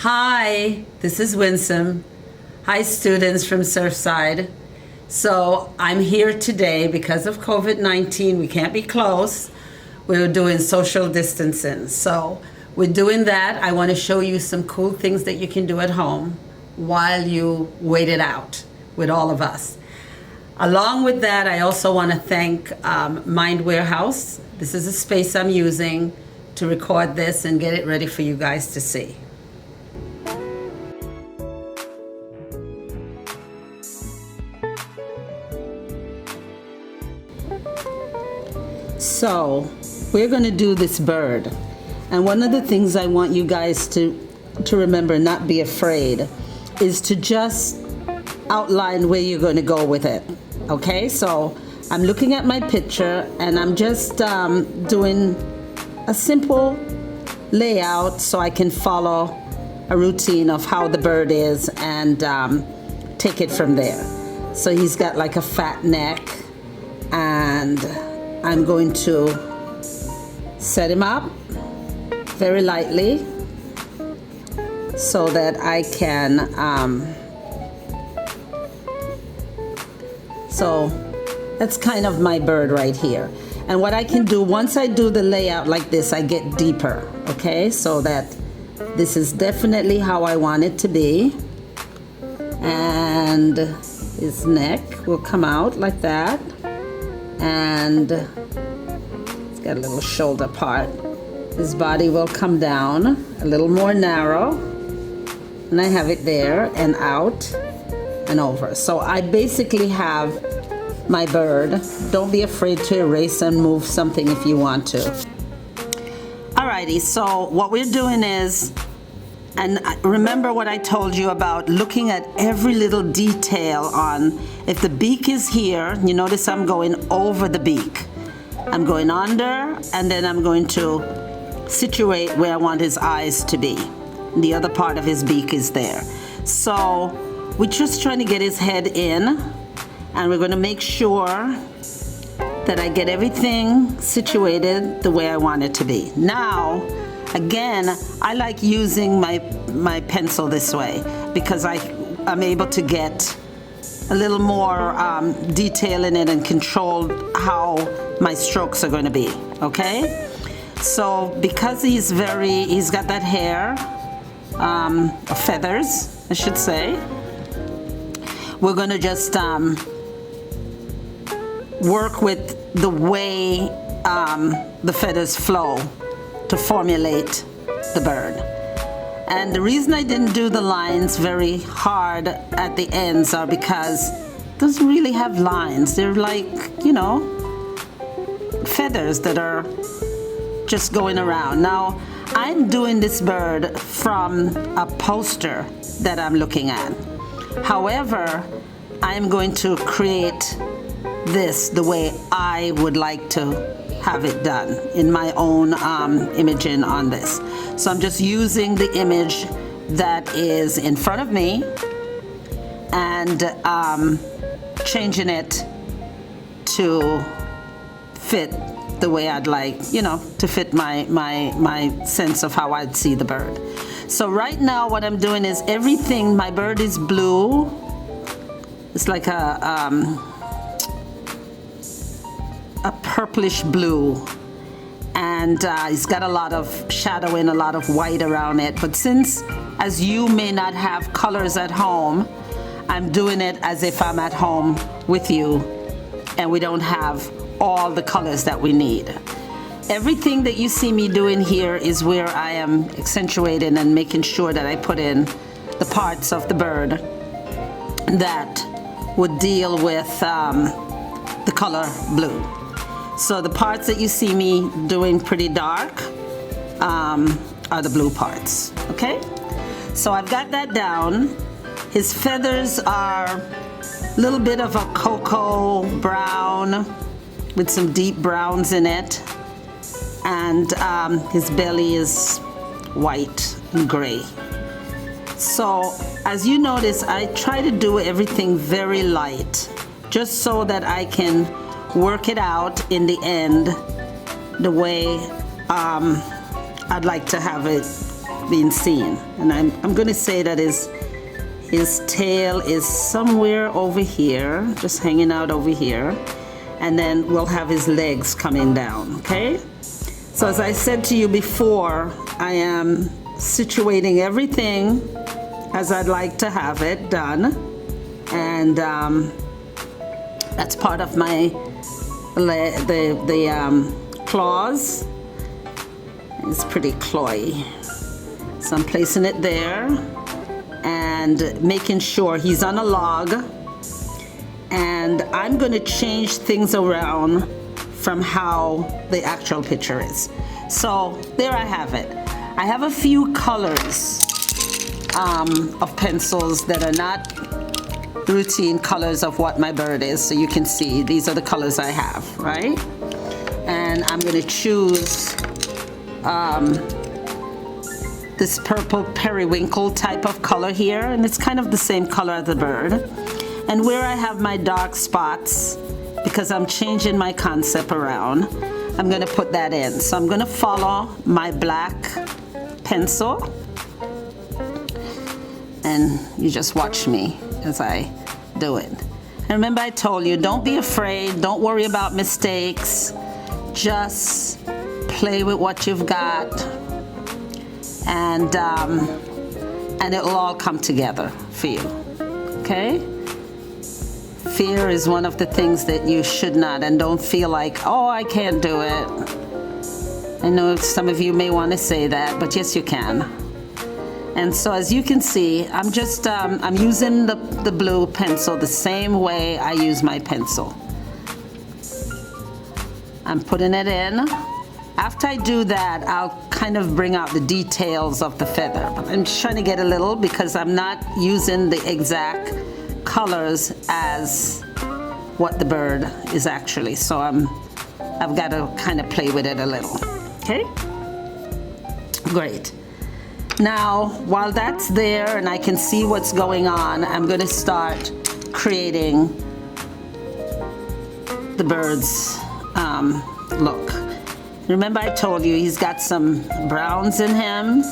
Hi, this is Winsome. Hi, students from Surfside. So I'm here today because of COVID-19. We can't be close. We're doing social distancing. So we're doing that. I want to show you some cool things that you can do at home while you wait it out with all of us. Along with that, I also want to thank Mind Warehouse. This is a space I'm using to record this and get it ready for you guys to see. So we're going to do this bird, and one of the things I want you guys to remember, not be afraid, is to just outline where you're going to go with it. Okay, so I'm looking at my picture and I'm just doing a simple layout so I can follow a routine of how the bird is and take it from there. So he's got like a fat neck, and I'm going to set him up very lightly so that I can, so that's kind of my bird right here. And what I can do, once I do the layout like this, I get deeper, okay? So that this is definitely how I want it to be. And his neck will come out like that. And it's got a little shoulder part. His body will come down a little more narrow, and I have it there and out and over. So I basically have my bird. Don't be afraid to erase and move something if you want to. Alrighty, so what we're doing is, and remember what I told you about looking at every little detail on, if the beak is here, you notice I'm going over the beak. I'm going under, and then I'm going to situate where I want his eyes to be. The other part of his beak is there. So we're just trying to get his head in, and we're going to make sure that I get everything situated the way I want it to be. Now, again, I like using my pencil this way because I'm able to get a little more detail in it and control how my strokes are going to be, okay? So because he's got that hair, feathers, I should say, we're going to just work with the way the feathers flow to formulate the bird. And the reason I didn't do the lines very hard at the ends are because it doesn't really have lines. They're like, feathers that are just going around. Now, I'm doing this bird from a poster that I'm looking at. However, I'm going to create this the way I would like to have it done in my own imaging on this. So I'm just using the image that is in front of me and changing it to fit the way I'd like, to fit my sense of how I'd see the bird. So right now what I'm doing is everything, my bird is blue. It's like a purplish blue, and it's got a lot of shadowing, a lot of white around it. But since, as you may not have colors at home, I'm doing it as if I'm at home with you and we don't have all the colors that we need. Everything that you see me doing here is where I am accentuating and making sure that I put in the parts of the bird that would deal with the color blue. So the parts that you see me doing pretty dark are the blue parts, okay? So I've got that down. His feathers are a little bit of a cocoa brown with some deep browns in it. And his belly is white and gray. So as you notice, I try to do everything very light, just so that I can work it out in the end the way I'd like to have it being seen. And I'm going to say that his tail is somewhere over here, just hanging out over here. And then we'll have his legs coming down, okay? So as I said to you before, I am situating everything as I'd like to have it done. And that's part of my claws. It's pretty clawy. So I'm placing it there and making sure he's on a log. And I'm going to change things around from how the actual picture is. So there I have it. I have a few colors of pencils that are not the routine colors of what my bird is. So you can see these are the colors I have, right? And I'm going to choose this purple periwinkle type of color here, and it's kind of the same color as the bird. And where I have my dark spots, because I'm changing my concept around, I'm going to put that in. So I'm going to follow my black pencil, and you just watch me as I do it. And remember, I told you, don't be afraid, don't worry about mistakes, just play with what you've got, and it'll all come together for you, okay? Fear is one of the things that you should not, and don't feel like, oh, I can't do it. I know some of you may want to say that, but yes, you can. And so as you can see, I'm just, I'm using the blue pencil the same way I use my pencil. I'm putting it in. After I do that, I'll kind of bring out the details of the feather. But I'm just trying to get a little, because I'm not using the exact colors as what the bird is actually. So I've got to kind of play with it a little. Okay? Great. Now, while that's there and I can see what's going on, I'm going to start creating the bird's look. Remember, I told you he's got some browns in him.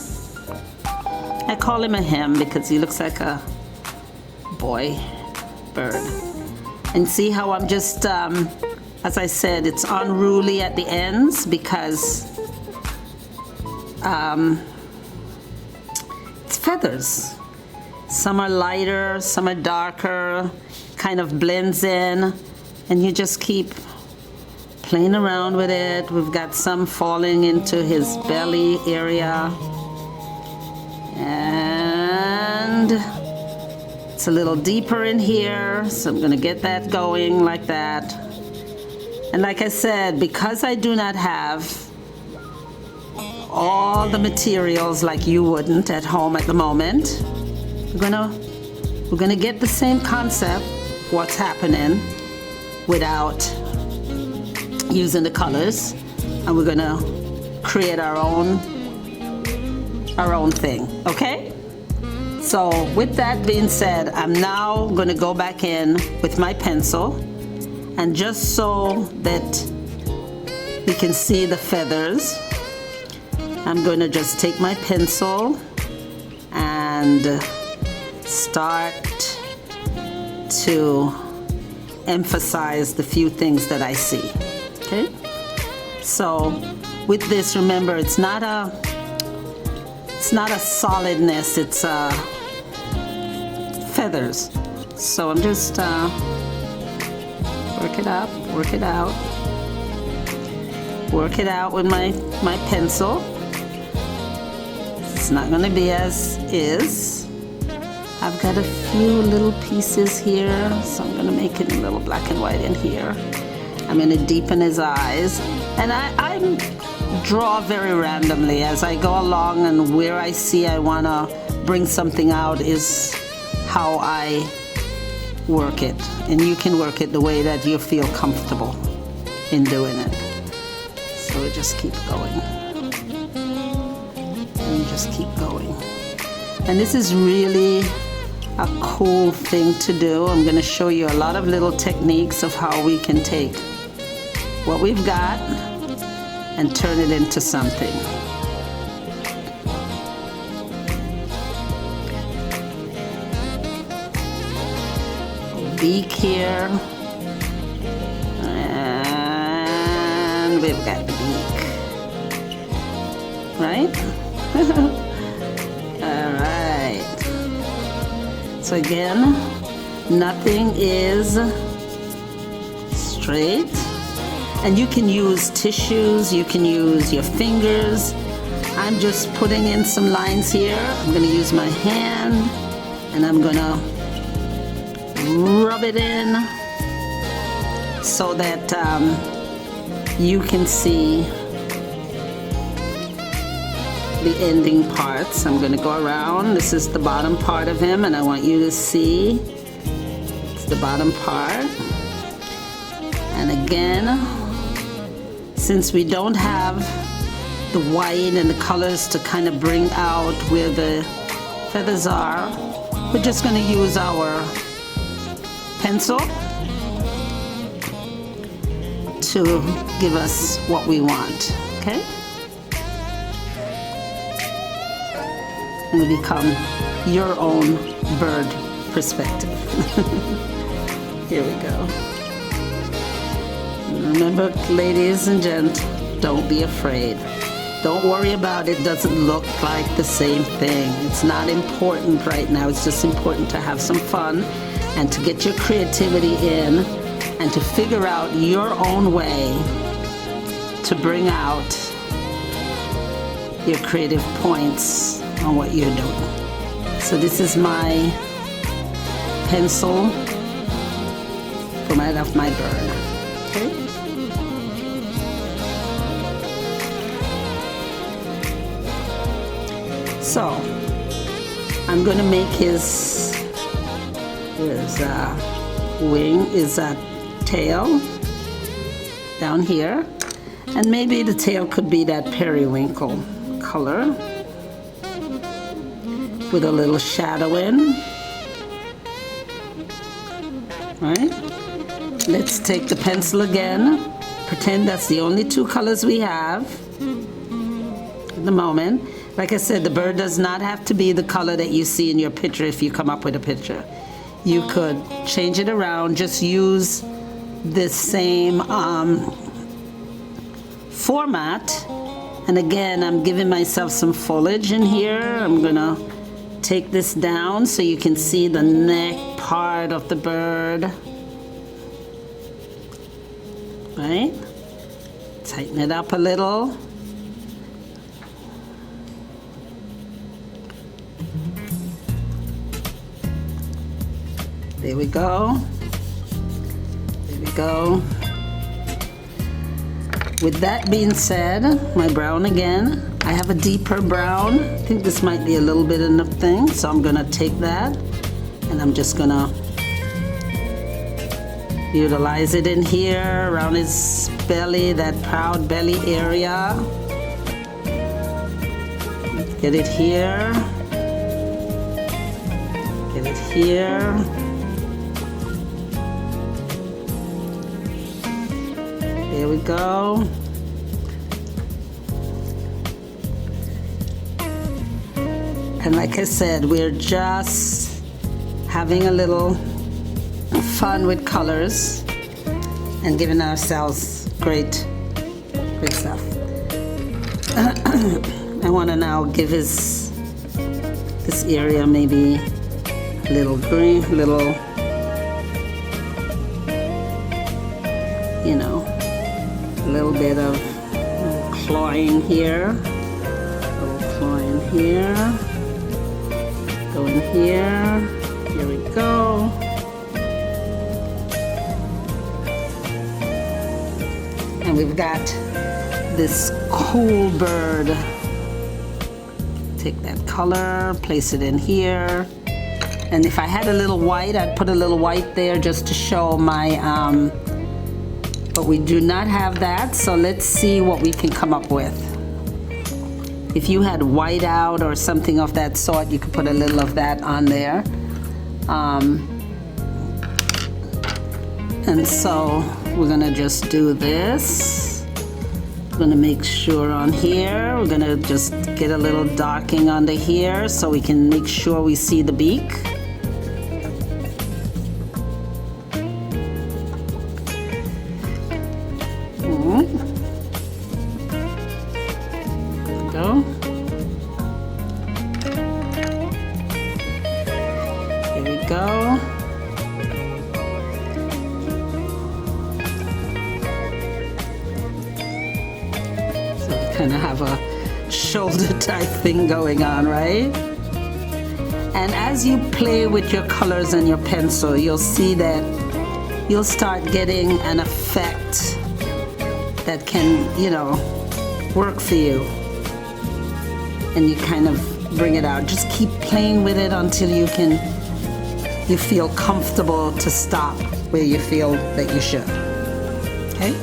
I call him a him because he looks like a boy bird. And see how I'm just, as I said, it's unruly at the ends because it's feathers. Some are lighter, some are darker, kind of blends in, and you just keep playing around with it. We've got some falling into his belly area, and it's a little deeper in here, so I'm going to get that going like that. And like I said, because I do not have all the materials like you wouldn't at home at the moment, we're gonna get the same concept, what's happening, without using the colors, and we're gonna create our own thing, okay? So with that being said, I'm now gonna go back in with my pencil, and just so that we can see the feathers, I'm gonna just take my pencil and start to emphasize the few things that I see. Okay? So with this, remember, it's not a solidness, it's feathers. So I'm just work it up, work it out, work it out with my pencil. It's not going to be as is. I've got a few little pieces here, so I'm going to make it a little black and white in here. I'm going to deepen his eyes, and I draw very randomly as I go along, and where I see I want to bring something out is how I work it, and you can work it the way that you feel comfortable in doing it. So we just keep going, and just keep going. And this is really a cool thing to do. I'm going to show you a lot of little techniques of how we can take what we've got and turn it into something. beak here. And we've got the beak. Right? All right. So again, nothing is straight. And you can use tissues, you can use your fingers. I'm just putting in some lines here. I'm gonna use my hand and I'm gonna rub it in so that you can see the ending parts. I'm gonna go around. This is the bottom part of him and I want you to see it's the bottom part. And again, since we don't have the white and the colors to kind of bring out where the feathers are, we're just going to use our pencil to give us what we want, okay? And become your own bird perspective. Here we go. Remember, ladies and gents, don't be afraid. Don't worry about it. Doesn't look like the same thing. It's not important right now. It's just important to have some fun and to get your creativity in and to figure out your own way to bring out your creative points on what you're doing. So this is my pencil for my bird. Okay? So I'm going to make his wing, his tail down here, and maybe the tail could be that periwinkle color with a little shadowing. All right, let's take the pencil again, pretend that's the only two colors we have at the moment. Like I said, the bird does not have to be the color that you see in your picture if you come up with a picture. You could change it around, just use the same format. And again, I'm giving myself some foliage in here. I'm gonna take this down so you can see the neck part of the bird. Right? Tighten it up a little. There we go. There we go. With that being said, my brown again. I have a deeper brown. I think this might be a little bit enough thing, so I'm gonna take that and I'm just gonna utilize it in here around his belly, that proud belly area. Get it here. Get it here. There we go. And like I said, we're just having a little fun with colors and giving ourselves great stuff. I want to now give this area maybe a little green, little, you know, a little bit of clawing here, a little clawing here, going here, here we go. And we've got this cool bird. Take that color, place it in here. And if I had a little white, I'd put a little white there just to show my, but we do not have that, so let's see what we can come up with. If you had white out or something of that sort, you could put a little of that on there. And so we're gonna just do this. We're gonna make sure on here, we're gonna just get a little darking under here so we can make sure we see the beak. we go. So we kind of have a shoulder type thing going on, right? And as you play with your colors and your pencil, you'll see that you'll start getting an effect that can, you know, work for you. And you kind of bring it out. Just keep playing with it until you feel comfortable to stop where you feel that you should. Okay?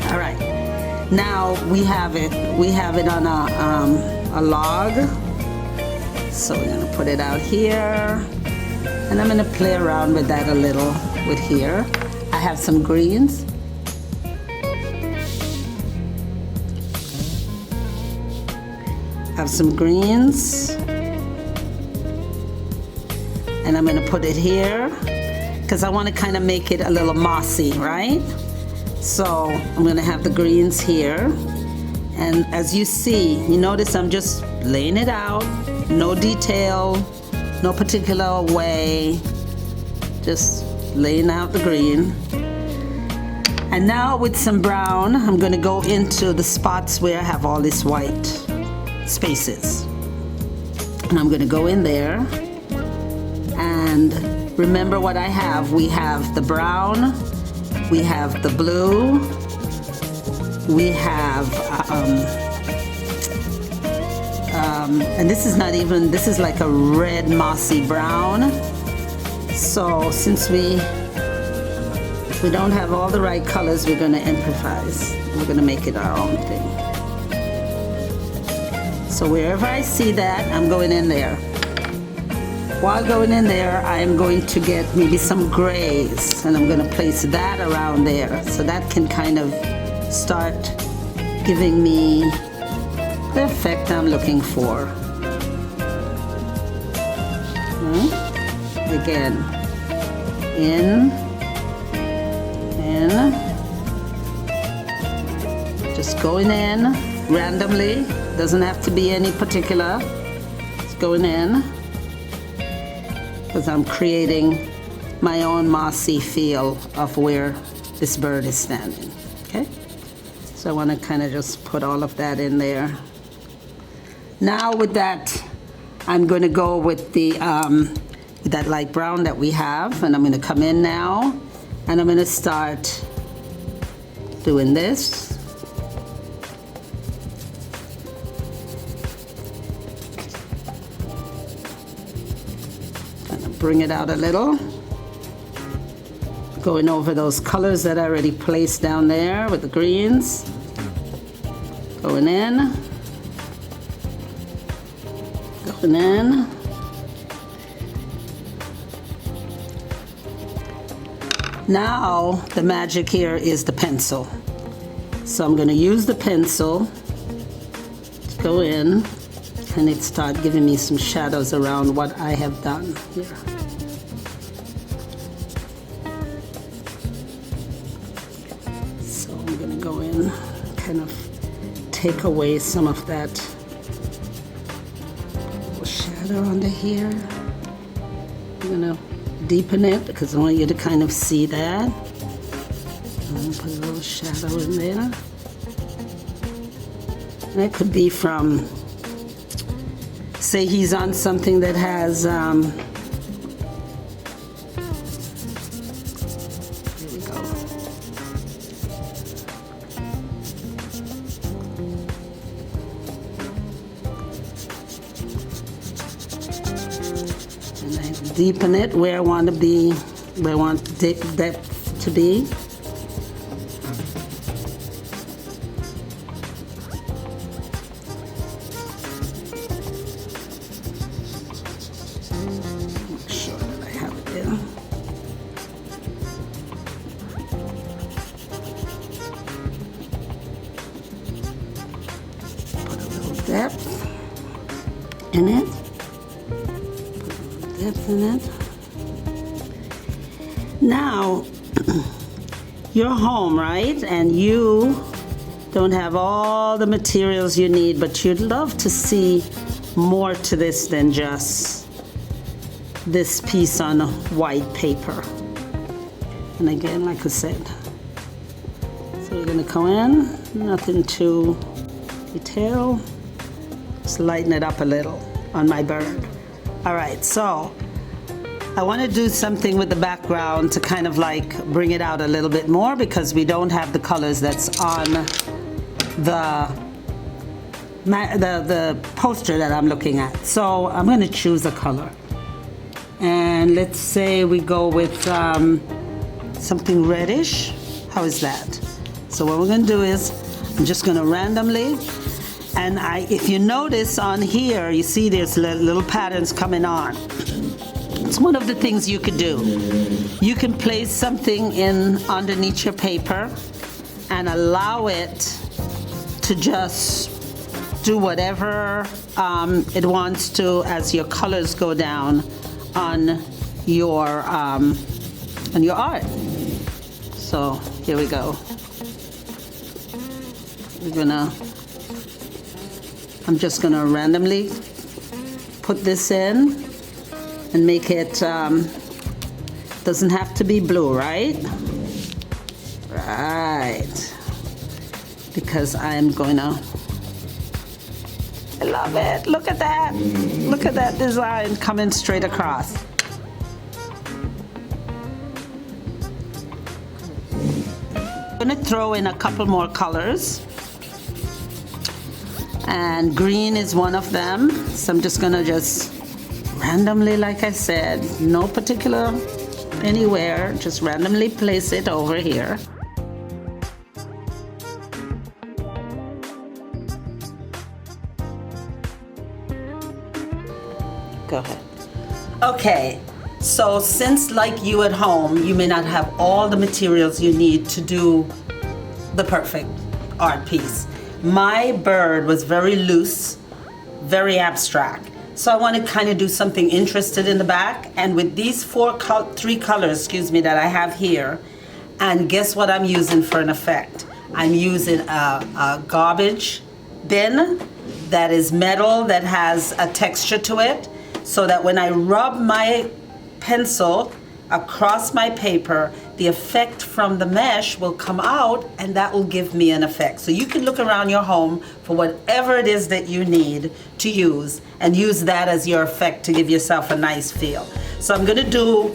All right. Now we have it on a log. So we're gonna put it out here. And I'm gonna play around with that a little with here. I have some greens. Have some greens, and I'm going to put it here because I want to kind of make it a little mossy, right? So I'm going to have the greens here, and as you see, you notice I'm just laying it out, no detail, no particular way, just laying out the green. And now with some brown, I'm going to go into the spots where I have all this white spaces, and I'm going to go in there, and remember what I have. We have the brown, we have the blue, we have and this is not even, this is like a red mossy brown. So since we don't have all the right colors, we're going to improvise. We're going to make it our own thing. So wherever I see that, I'm going in there. While going in there, I am going to get maybe some grays, and I'm going to place that around there. So that can kind of start giving me the effect I'm looking for. Again, in, just going in randomly. Doesn't have to be any particular. It's going in because I'm creating my own mossy feel of where this bird is standing. Okay, so I want to kind of just put all of that in there. Now with that, I'm going to go with the with that light brown that we have, and I'm going to come in now, and I'm going to start doing this. Bring it out a little. Going over those colors that I already placed down there with the greens. Going in. Going in. Now the magic here is the pencil. So I'm going to use the pencil to go in, and it start giving me some shadows around what I have done here. So I'm going to go in, kind of take away some of that little shadow under here. I'm going to deepen it because I want you to kind of see that. I'm going to put a little shadow in there. And it could be from, say he's on something that has, here we go. And I deepen it where I want to be, where I want depth to be. Depth in it. Put depth in it. Now, you're home, right? And you don't have all the materials you need, but you'd love to see more to this than just this piece on white paper. And again, like I said, so we're gonna go in, nothing too detailed, just lighten it up a little on my bird. All right, so I want to do something with the background to kind of like bring it out a little bit more because we don't have the colors that's on the poster that I'm looking at. So I'm going to choose a color. And let's say we go with something reddish. How is that? So what we're going to do is I'm just going to randomly, and if you notice on here, you see there's little patterns coming on. It's one of the things you could do. You can place something in underneath your paper and allow it to just do whatever it wants to as your colors go down on your art. So here we go. I'm just gonna randomly put this in and make it, doesn't have to be blue, right? Right. Because I'm gonna, I love it. Look at that. Look at that design coming straight across. I'm gonna throw in a couple more colors. And green is one of them. So I'm just gonna randomly, like I said, no particular anywhere, just randomly place it over here. Go ahead. Okay, so since like you at home, you may not have all the materials you need to do the perfect art piece. My bird was very loose, very abstract. So I want to kind of do something interested in the back. And with these three colors, that I have here, and guess what I'm using for an effect? I'm using a garbage bin that is metal, that has a texture to it, so that when I rub my pencil across my paper, the effect from the mesh will come out and that will give me an effect. So you can look around your home for whatever it is that you need to use and use that as your effect to give yourself a nice feel. So I'm gonna do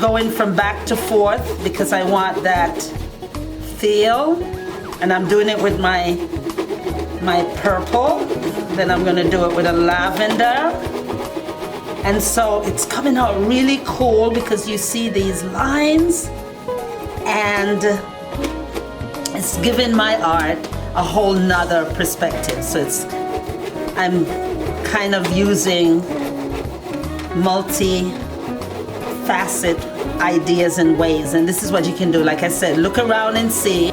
going from back to forth because I want that feel, and I'm doing it with my purple, then I'm gonna do it with a lavender. And so it's coming out really cool because you see these lines and it's giving my art a whole nother perspective. So I'm kind of using multi-facet ideas and ways. And this is what you can do. Like I said, look around and see.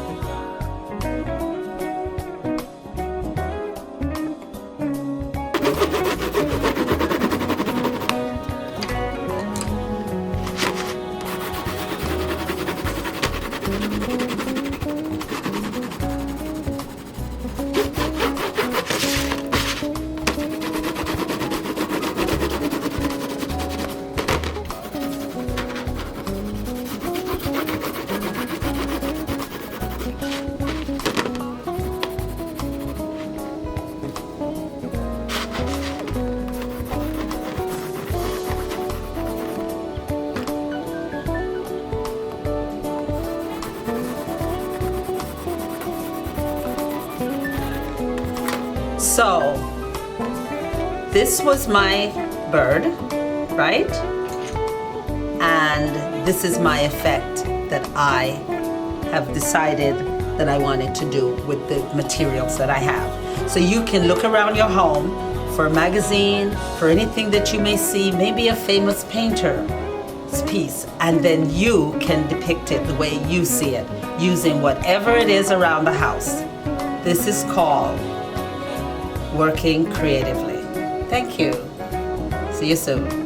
So this was my bird, right? And this is my effect that I have decided that I wanted to do with the materials that I have. So you can look around your home for a magazine, for anything that you may see, maybe a famous painter's piece, and then you can depict it the way you see it, using whatever it is around the house. This is called working creatively. Thank you. See you soon.